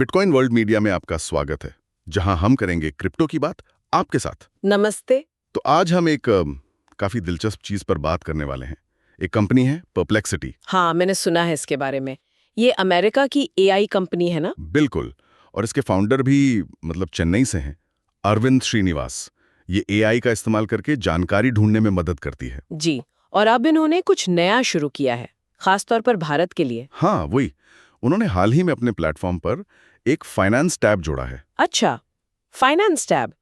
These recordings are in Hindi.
बिटकॉइन वर्ल्ड मीडिया में आपका स्वागत है, जहां हम करेंगे क्रिप्टो की बात आपके साथ। नमस्ते। तो आज हम एक काफी दिलचस्प चीज पर बात करने वाले हैं। एक कंपनी है परप्लेक्सिटी। हाँ, मैंने सुना है इसके बारे में। ये अमेरिका की एआई कंपनी है ना? बिल्कुल। और इसके फाउंडर भी चेन्नई से हैं, अरविंद श्रीनिवास। ये एआई का इस्तेमाल करके जानकारी ढूंढने में मदद करती है। जी। और अब इन्होंने कुछ नया शुरू किया है, खासतौर पर भारत के लिए। हाँ, वही। उन्होंने हाल ही में अपने प्लेटफॉर्म पर एक फाइनेंस टैब जोड़ा है। अच्छा, फाइनेंस टैब।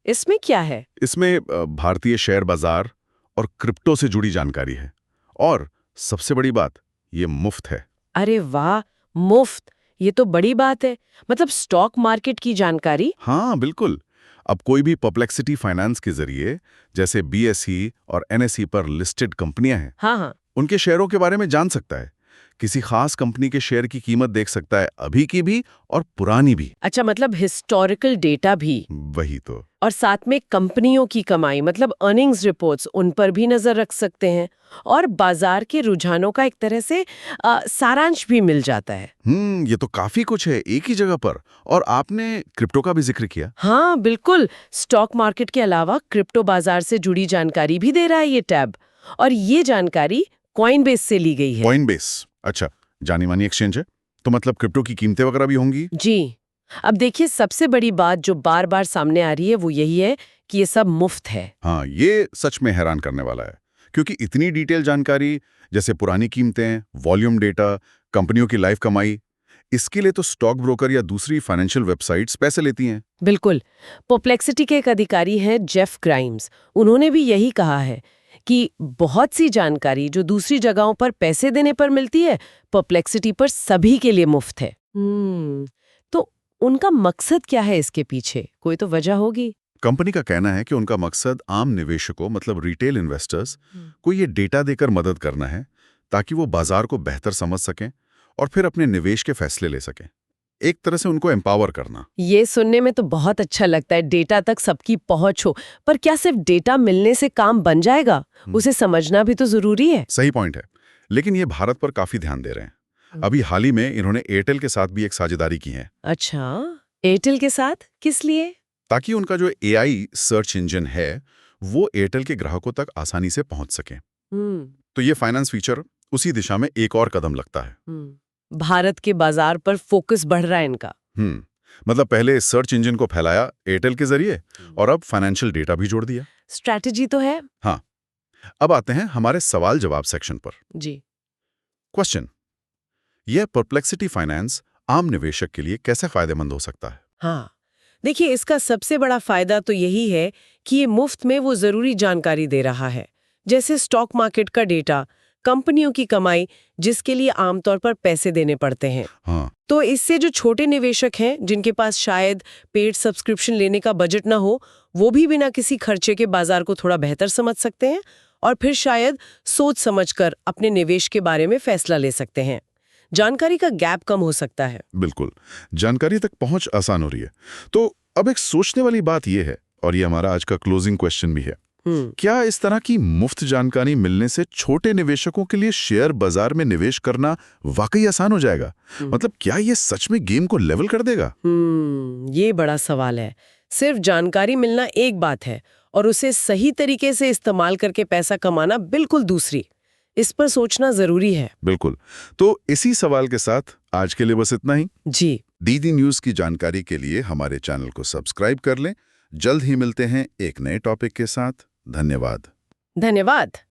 इसमें क्या है? इसमें भारतीय शेयर बाजार और क्रिप्टो से जुड़ी जानकारी है। और सबसे बड़ी बात, ये मुफ्त है। अरे वाह, मुफ्त! ये तो बड़ी बात है। मतलब स्टॉक मार्केट की जानकारी? हाँ, बिल्कुल। अब कोई भी परप्लेक्सिटी फाइनेंस के जरिए, जैसे बीएसई और एनएसई पर लिस्टेड कंपनियां हैं, हाँ हाँ। उनके शेयरों के बारे में जान सकता है। किसी खास कंपनी के शेयर की कीमत देख सकता है, अभी की भी और पुरानी भी। अच्छा, मतलब हिस्टोरिकल डेटा भी। वही तो। और साथ में कंपनियों की कमाई मतलब अर्निंग्स रिपोर्ट्स, उन पर भी नजर रख सकते हैं। और बाजार के रुझानों का एक तरह से सारांश भी मिल जाता है। ये तो काफी कुछ है एक ही जगह पर। और आपने क्रिप्टो का भी जिक्र किया। हाँ बिल्कुल, स्टॉक मार्केट के अलावा क्रिप्टो बाजार से जुड़ी जानकारी भी दे रहा है ये टैब। और ये जानकारी कॉइनबेस से ली गई है। कॉइनबेस, अच्छा, जानी मानी एक्सचेंज है। तो मतलब क्रिप्टो की कीमतें वगैरह भी होंगी। जी। अब देखिए, सबसे बड़ी बात जो बार बार सामने आ रही है वो यही है कि ये सब मुफ्त है। हाँ, ये सच में हैरान करने वाला है, क्योंकि इतनी डिटेल जानकारी, जैसे पुरानी कीमतें, वॉल्यूम डेटा, कंपनियों की लाइफ कमाई, इसके लिए तो स्टॉक ब्रोकर या दूसरी फाइनेंशियल वेबसाइट्स पैसे लेती हैं। बिल्कुल। परप्लेक्सिटी के एक अधिकारी हैं जेफ ग्राइम्स। उन्होंने भी यही कहा है कि बहुत सी जानकारी जो दूसरी जगहों पर पैसे देने पर मिलती है, परप्लेक्सिटी पर सभी के लिए मुफ्त है। तो उनका मकसद क्या है इसके पीछे? कोई तो वजह होगी। कंपनी का कहना है कि उनका मकसद आम निवेशकों, मतलब रिटेल इन्वेस्टर्स को ये डेटा देकर मदद करना है, ताकि वो बाजार को बेहतर समझ सकें और फिर अपने निवेश के फैसले ले सकें। एक तरह से उनको एम्पावर करना। ये सुनने में तो बहुत अच्छा लगता है, डेटा तक सबकी पहुंच हो। पर क्या सिर्फ डेटा मिलने से काम बन जाएगा? उसे समझना भी तो जरूरी है। सही पॉइंट है। लेकिन ये भारत पर काफी ध्यान दे रहे हैं। अभी हाल ही में इन्होंने एयरटेल के साथ भी एक साझेदारी की है। अच्छा, एयरटेल के साथ? किस लिए? ताकि उनका जो एआई सर्च इंजन है, वो एयरटेल के ग्राहकों तक आसानी से पहुंच सके। तो ये फाइनेंस फीचर उसी दिशा में एक और कदम लगता है। भारत के बाजार पर फोकस बढ़ रहा है इनका। मतलब पहले सर्च इंजन को फैलाया एयरटेल के जरिए, और अब फाइनेंशियल डेटा भी जोड़ दिया। स्ट्रैटेजी तो है। हाँ। अब आते हैं हमारे सवाल जवाब सेक्शन पर। जी। क्वेश्चन: यह परप्लेक्सिटी फाइनेंस आम निवेशक के लिए कैसे फायदेमंद हो सकता है? हाँ, देखिए, इसका सबसे बड़ा फायदा तो यही है कि ये मुफ्त में वो जरूरी जानकारी दे रहा है, जैसे स्टॉक मार्केट का डेटा, कंपनियों की कमाई, जिसके लिए आमतौर पर पैसे देने पड़ते हैं। हाँ। तो इससे जो छोटे निवेशक हैं, जिनके पास शायद पेड सब्सक्रिप्शन लेने का बजट ना हो, वो भी बिना किसी खर्चे के बाजार को थोड़ा बेहतर समझ सकते हैं और फिर शायद सोच समझकर अपने निवेश के बारे में फैसला ले सकते हैं। जानकारी का गैप कम हो सकता है। बिल्कुल, जानकारी तक पहुंच आसान हो रही है। तो अब एक सोचने वाली बात यह है, और ये हमारा आज का क्लोजिंग क्वेश्चन भी है, क्या इस तरह की मुफ्त जानकारी मिलने से छोटे निवेशकों के लिए शेयर बाजार में निवेश करना वाकई आसान हो जाएगा? मतलब क्या ये सच में गेम को लेवल कर देगा? ये बड़ा सवाल है। सिर्फ जानकारी मिलना एक बात है और उसे सही तरीके से इस्तेमाल करके पैसा कमाना बिल्कुल दूसरी। इस पर सोचना जरूरी है। बिल्कुल। तो इसी सवाल के साथ आज के लिए बस इतना ही। जी। डीडी न्यूज की जानकारी के लिए हमारे चैनल को सब्सक्राइब कर लें। जल्द ही मिलते हैं एक नए टॉपिक के साथ। धन्यवाद। धन्यवाद।